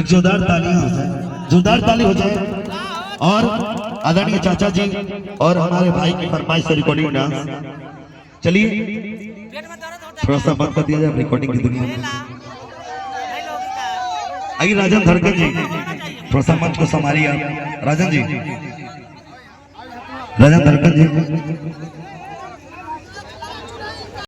एक जोरदार तालियां हो जाए, जोरदार ताली हो जाए। और आदरणीय चाचा जी और हमारे भाई की फरमाइश से रिकॉर्डिंग डांस। चलिए थोड़ा सा बंद कर दिया जाए रिकॉर्डिंग की दुनिया में। आइए राजन धड़कन जी, थोड़ा सा मंच को संभालिए आप। राजन जी, राजन धड़कन जी।